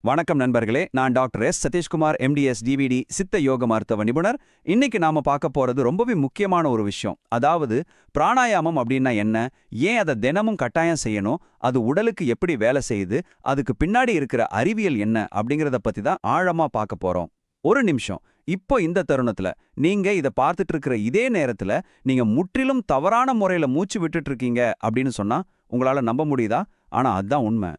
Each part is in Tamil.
வணக்கம் நண்பர்களே, நான் doctor S Satishkumar, MDS DVT சித்த யோக மருத்துவ நிபுணர். இன்னைக்கு நாம பார்க்க போறது ரொம்பவே முக்கியமான ஒரு விஷயம். அதாவது பிராணாயாமம் அப்படின்னா என்ன, ஏன் அதை தினமும் கட்டாயம் செய்யணும், அது உடலுக்கு எப்படி வேலை செய்யுது, அதுக்கு பின்னாடி இருக்கிற அறிவியல் என்ன அப்படிங்கிறத பத்தி தான் ஆழமா பார்க்க போறோம். ஒரு நிமிஷம். இப்போ இந்த தருணத்துல நீங்க இதை பார்த்துட்டு இருக்கிற இதே நேரத்துல நீங்க முற்றிலும் தவறான முறையில மூச்சு விட்டுட்டு இருக்கீங்க அப்படின்னு சொன்னா உங்களால நம்ப முடியுதா? ஆனா அதுதான் உண்மை.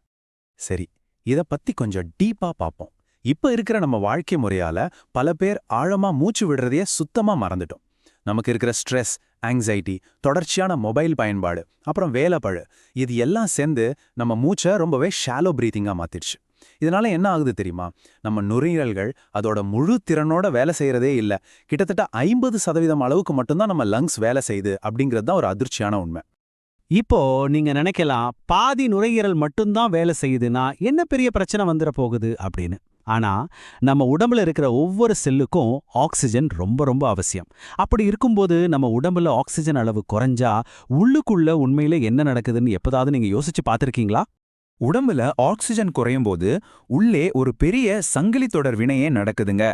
சரி, இத பத்தி கொஞ்சம் டீப்பா பாப்போம். இப்ப இருக்கிற நம்ம வாழ்க்கை முறையால பல பேர் ஆழமா மூச்சு விடுறதையே சுத்தமா மறந்துட்டோம். நமக்கு இருக்கிற ஸ்ட்ரெஸ், ஆங்ஸைட்டி, தொடர்ச்சியான மொபைல் பயன்பாடு, அப்புறம் வேலைப்பழு, இது எல்லாம் சேர்ந்து நம்ம மூச்சை ரொம்பவே ஷாலோ பிரீத்திங்கா மாத்திடுச்சு. இதனால என்ன ஆகுது தெரியுமா? நம்ம நுரையீரல்கள் அதோட முழு திறனோட வேலை செய்யறதே இல்ல. கிட்டத்தட்ட 50% அளவுக்கு மட்டும்தான் நம்ம லங்ஸ் வேலை செய்யுது அப்படிங்கிறது தான் ஒரு அதிர்ச்சியான உண்மை. இப்போ நீங்க நினைக்கலாம், பாதி நுரையீரல் மட்டும்தான் வேலை செய்யுதுன்னா என்ன பெரிய பிரச்சனை வந்துட போகுது அப்படின்னு. ஆனா நம்ம உடம்புல இருக்கிற ஒவ்வொரு செல்லுக்கும் ஆக்சிஜன் ரொம்ப ரொம்ப அவசியம். அப்படி இருக்கும்போது நம்ம உடம்புல ஆக்சிஜன் அளவு குறைஞ்சா உள்ளுக்குள்ள உண்மையில என்ன நடக்குதுன்னு எப்போதாவது நீங்க யோசிச்சு பார்த்திருக்கீங்களா? உடம்புல ஆக்சிஜன் குறையும் போது உள்ளே ஒரு பெரிய சங்கிலி தொடர் வினையே நடக்குதுங்க.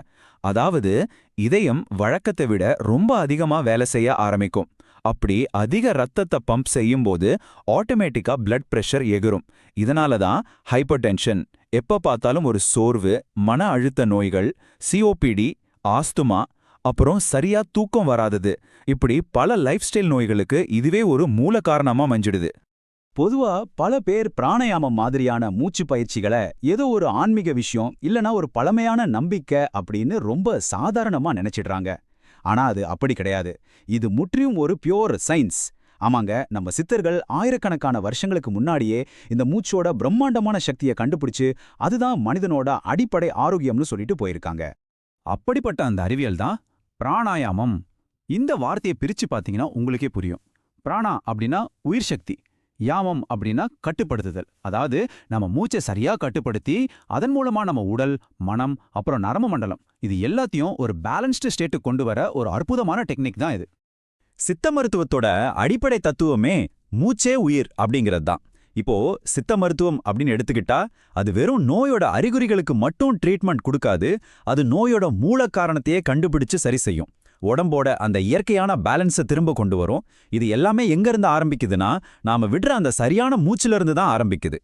அதாவது இதயம் வழக்கத்தை விட ரொம்ப அதிகமா வேலை செய்ய ஆரம்பிக்கும். அப்படி அதிக ரத்தத்தை பம்ப் செய்யும்போது ஆட்டோமேட்டிக்கா பிளட் பிரஷர் எகிரும். இதனால தான் ஹைப்பர் டென்ஷன், எப்ப பார்த்தாலும் ஒரு சோர்வு, மன அழுத்த நோய்கள், சிஓபிடி, ஆஸ்துமா, அப்புறம் சரியா தூக்கம் வராதது, இப்படி பல லைஃப் ஸ்டைல் நோய்களுக்கு இதுவே ஒரு மூல காரணமா மஞ்சிடுது. பொதுவா பல பேர் பிராணாயாமம் மாதிரியான மூச்சு பயிற்சிகளை ஏதோ ஒரு ஆன்மீக விஷயம் இல்லனா ஒரு பழமையான நம்பிக்கை அப்படின்னு ரொம்ப சாதாரணமா நினைச்சிடுறாங்க. ஆனா அது அப்படி கிடையாது. இது முற்றிலும் ஒரு பியோர் சயின்ஸ். ஆமாங்க, நம்ம சித்தர்கள் ஆயிரக்கணக்கான வருஷங்களுக்கு முன்னாடியே இந்த மூச்சோட பிரம்மாண்டமான சக்தியை கண்டுபிடிச்சு அதுதான் மனிதனோட அடிப்படை ஆரோக்கியம்னு சொல்லிட்டு போயிருக்காங்க. அப்படிப்பட்ட அந்த அறிவியல் தான் பிராணாயாமம். இந்த வார்த்தையை பிரிச்சு பார்த்தீங்கன்னா உங்களுக்கே புரியும். பிராணா அப்படின்னா உயிர் சக்தி, யாமம் அப்படின்னா கட்டுப்படுத்துதல். அதாவது நம்ம மூச்சை சரியா கட்டுப்படுத்தி அதன் மூலமா நம்ம உடல், மனம், அப்புறம் நரம்பு மண்டலம், இது எல்லாத்தையும் ஒரு பேலன்ஸ்டு ஸ்டேட்டுக்கு கொண்டு வர ஒரு அற்புதமான டெக்னிக் தான் இது. சித்த மருத்துவத்தோட அடிப்படை தத்துவமே மூச்சே உயிர் அப்படிங்கிறது தான். இப்போ சித்த மருத்துவம் அப்படின்னு எடுத்துக்கிட்டா அது வெறும் நோயோட அறிகுறிகளுக்கு மட்டும் ட்ரீட்மெண்ட் கொடுக்காது, அது நோயோட மூல காரணத்தையே கண்டுபிடிச்சு சரி செய்யும். உடம்போட அந்த இயற்கையான பேலன்ஸை திரும்ப கொண்டு வரும். இது எல்லாமே எங்கிருந்து ஆரம்பிக்குதுன்னா நாம விடுற அந்த சரியான மூச்சிலிருந்து தான் ஆரம்பிக்குது.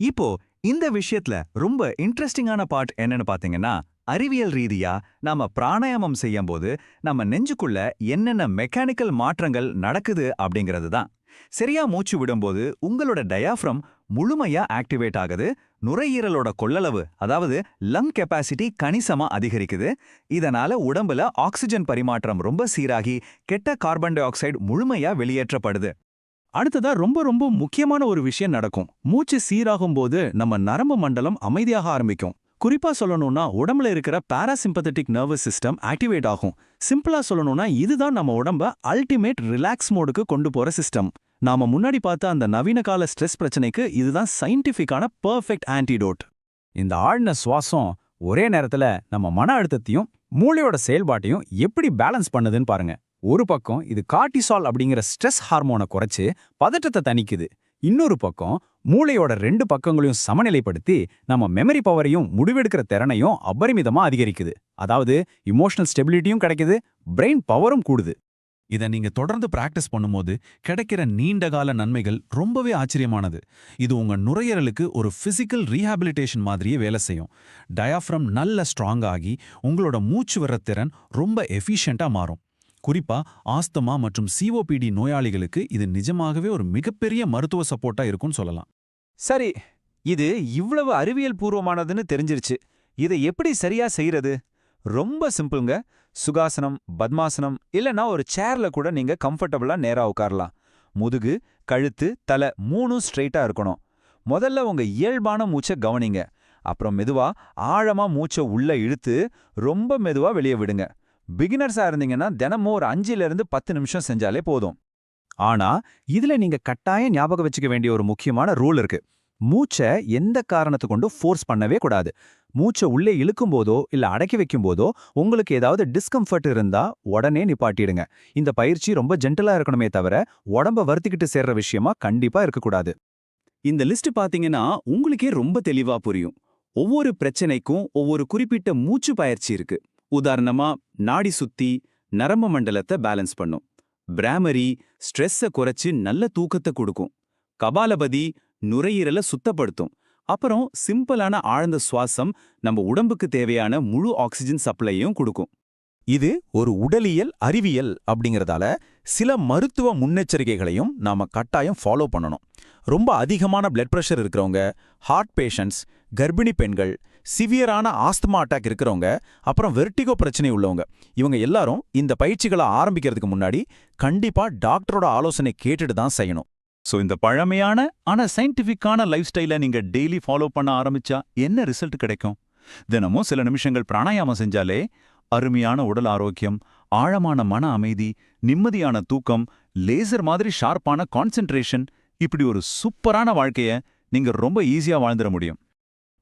இப்போ இந்த விஷயத்துல ரொம்ப இன்ட்ரெஸ்டிங்கான பார்ட் என்னன்னு பாத்தீங்கன்னா, அறிவியல் ரீதியா நாம பிராணாயாமம் செய்யும்போது நம்ம நெஞ்சுக்குள்ள என்னென்ன மெக்கானிக்கல் மாற்றங்கள் நடக்குது அப்படிங்கிறது தான். சரியா மூச்சு விடும்போது உங்களோட டயாஃப்ரம் முழுமையா ஆக்டிவேட் ஆகுது. நுரையீரலோட கொள்ளளவு, அதாவது லங் கெப்பாசிட்டி கணிசமா அதிகரிக்குது. இதனால உடம்புல ஆக்சிஜன் பரிமாற்றம் ரொம்ப சீராகி கெட்ட கார்பன் டை ஆக்சைடு முழுமையா வெளியேற்றப்படுது. அடுத்ததா ரொம்ப ரொம்ப முக்கியமான ஒரு விஷயம் நடக்கும். மூச்சு சீராகும் போது நம்ம நரம்பு மண்டலம் அமைதியாக ஆரம்பிக்கும். குறிப்பா சொல்லணும்னா உடம்புல இருக்கிற பாராசிம்பத்தட்டிக் நர்வஸ் சிஸ்டம் ஆக்டிவேட் ஆகும். சிம்பிளா சொல்லணும்னா இதுதான் நம்ம உடம்ப அல்டிமேட் ரிலாக்ஸ் மோடுக்கு கொண்டு போற சிஸ்டம். நாம முன்னாடி பார்த்த அந்த நவீன கால ஸ்ட்ரெஸ் பிரச்சனைக்கு இதுதான் சயின்டிஃபிக்கான பெர்ஃபெக்ட் ஆன்டிடோட். இந்த ஆழ்ன சுவாசம் ஒரே நேரத்துல நம்ம மன அழுத்தத்தையும் மூளையோட செயல்பாட்டையும் எப்படி பேலன்ஸ் பண்ணுதுன்னு பாருங்க. ஒரு பக்கம் இது கார்டிசால் அப்படிங்கிற ஸ்ட்ரெஸ் ஹார்மோனை குறைச்சு பதற்றத்தை தணிக்குது. இன்னொரு பக்கம் மூளையோட 2 பக்கங்களையும் சமநிலைப்படுத்தி நம்ம மெமரி பவரையும் முடிவெடுக்கிற திறனையும் அபரிமிதமா அதிகரிக்குது. அதாவது இமோஷனல் ஸ்டெபிலிட்டியும் கிடைக்குது, பிரெயின் பவரும் கூடுது. இதை நீங்க தொடர்ந்து பிராக்டிஸ் பண்ணும்போது கிடைக்கிற நீண்டகால நன்மைகள் ரொம்பவே ஆச்சரியமானது. இது உங்க நுரையீரலுக்கு ஒரு பிசிக்கல் ரீஹாபிலிட்டேஷன் மாதிரியே வேலை செய்யும். டயாஃப்ரம் நல்ல ஸ்ட்ராங் ஆகி உங்களோட மூச்சு வர்ற திறன் ரொம்ப எஃபிஷியண்டா மாறும். குறிப்பா ஆஸ்துமா மற்றும் சிஓபிடி நோயாளிகளுக்கு இது நிஜமாகவே ஒரு மிகப்பெரிய மருத்துவ சப்போர்ட்டா இருக்கும்னு சொல்லலாம். சரி, இது இவ்வளவு அறிவியல் பூர்வமானதுன்னு தெரிஞ்சிருச்சு. இதை எப்படி சரியா செய்யறது? ரொம்ப சிம்பிள்ங்க. சுகாசனம், பத்மாசனம் இல்லனா ஒரு சேர்ல கூட நீங்க கம்ஃபர்டபுளா நேரா உட்காரலாம். முதுகு, கழுத்து, தலை 3ம் ஸ்ட்ரெயிட்டா இருக்கணும். முதல்ல உங்க இயல்பான மூச்சை கவனிங்க. அப்புறம் மெதுவா ஆழமா மூச்சை உள்ள இழுத்து ரொம்ப மெதுவா வெளியே விடுங்க. பிகினர்ஸா இருந்தீங்கன்னா தினமும் ஒரு 5லிருந்து 10 நிமிஷம் செஞ்சாலே போதும். ஆனா இதுல நீங்க கட்டாயம் ஞாபகம் வச்சுக்க வேண்டிய ஒரு முக்கியமான ரூல் இருக்கு. மூச்சை எந்த காரணத்தை கொண்டு ஃபோர்ஸ் பண்ணவே கூடாது. மூச்சை உள்ளே இழுக்கும் போதோ இல்ல அடக்கி வைக்கும் போதோ உங்களுக்கு ஏதாவது டிஸ்கம்ஃபர்ட் இருந்தா உடனே நிப்பாட்டிடுங்க. இந்த பயிற்சி ரொம்ப ஜென்டலா இருக்கணுமே தவிர உடம்ப வருத்திக்கிட்டு சேர்ற விஷயமா கண்டிப்பா இருக்கக்கூடாது. இந்த லிஸ்ட் பாத்தீங்கன்னா உங்களுக்கே ரொம்ப தெளிவா புரியும். ஒவ்வொரு பிரச்சனைக்கும் ஒவ்வொரு குறிப்பிட்ட மூச்சு பயிற்சி இருக்கு. உதாரணமா நாடி சுத்தி நரம்பு மண்டலத்தை பேலன்ஸ் பண்ணும். பிராமரி ஸ்ட்ரெஸ்ஸை குறைச்சு நல்ல தூக்கத்தை கொடுக்கும். கபாலபதி நுரையீரலை சுத்தப்படுத்தும். அப்புறம் சிம்பிளான ஆழ்ந்த சுவாசம் நம்ம உடம்புக்கு தேவையான முழு ஆக்சிஜன் சப்ளையும் கொடுக்கும். இது ஒரு உடலியல் அறிவியல் அப்படிங்கறதால சில மருத்துவ முன்னெச்சரிக்கைகளையும் நாம கட்டாயம் ஃபாலோ பண்ணணும். ரொம்ப அதிகமான பிளட் பிரஷர் இருக்கிறவங்க, ஹார்ட் பேஷண்ட்ஸ், கர்ப்பிணி பெண்கள், சிவியரான ஆஸ்துமா அட்டாக் இருக்கிறவங்க, அப்புறம் வெர்டிகோ பிரச்சனை உள்ளவங்க, இவங்க எல்லாரும் இந்த பயிற்சிகளை ஆரம்பிக்கிறதுக்கு முன்னாடி கண்டிப்பா டாக்டரோட ஆலோசனை கேட்டுட்டு தான் செய்யணும். சோ இந்த பழமையான ஆனா சயின்டிஃபிக்கான லைஃப் ஸ்டைலை நீங்க டெய்லி ஃபாலோ பண்ண ஆரம்பிச்சா என்ன ரிசல்ட் கிடைக்கும்? தினமும் சில நிமிஷங்கள் பிராணாயாமம் செஞ்சாலே அருமையான உடல் ஆரோக்கியம், ஆழமான மன அமைதி, நிம்மதியான தூக்கம், லேசர் மாதிரி ஷார்ப்பான கான்சென்ட்ரேஷன், இப்படி ஒரு சூப்பரான வாழ்க்கைய நீங்க ரொம்ப ஈஸியா வாழ்ந்துட முடியும்.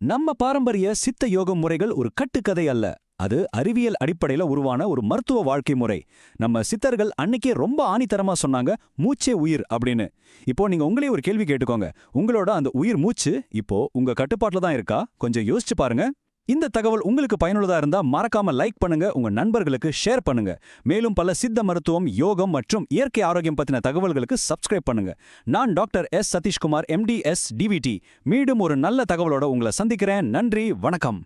நம்ம பாரம்பரிய சித்த யோக முறைகள் ஒரு கட்டுக்கதை அல்ல. அது அறிவியல் அடிப்படையில உருவான ஒரு மருத்துவ வாழ்க்கை முறை. நம்ம சித்தர்கள் அன்னைக்கே ரொம்ப ஆணித்தரமா சொன்னாங்க, மூச்சே உயிர் அப்படின்னு. இப்போ நீங்க உங்களே ஒரு கேள்வி கேட்டுக்கோங்க. உங்களோட அந்த உயிர் மூச்சு இப்போ உங்க கட்டுப்பாட்டுல தான் இருக்கா? கொஞ்சம் யோசிச்சு பாருங்க. இந்த தகவல் உங்களுக்கு பயனுள்ளதா இருந்தா மறக்காம லைக் பண்ணுங்க, உங்க நண்பர்களுக்கு ஷேர் பண்ணுங்க. மேலும் பல சித்த மருத்துவம், யோகம் மற்றும் இயற்கை ஆரோக்கியம் பத்தின தகவல்களுக்கு சப்ஸ்கிரைப் பண்ணுங்க. நான் doctor S. Satishkumar, MD, SDVT. மீண்டும் ஒரு நல்ல தகவலோட உங்களை சந்திக்கிறேன். நன்றி, வணக்கம்.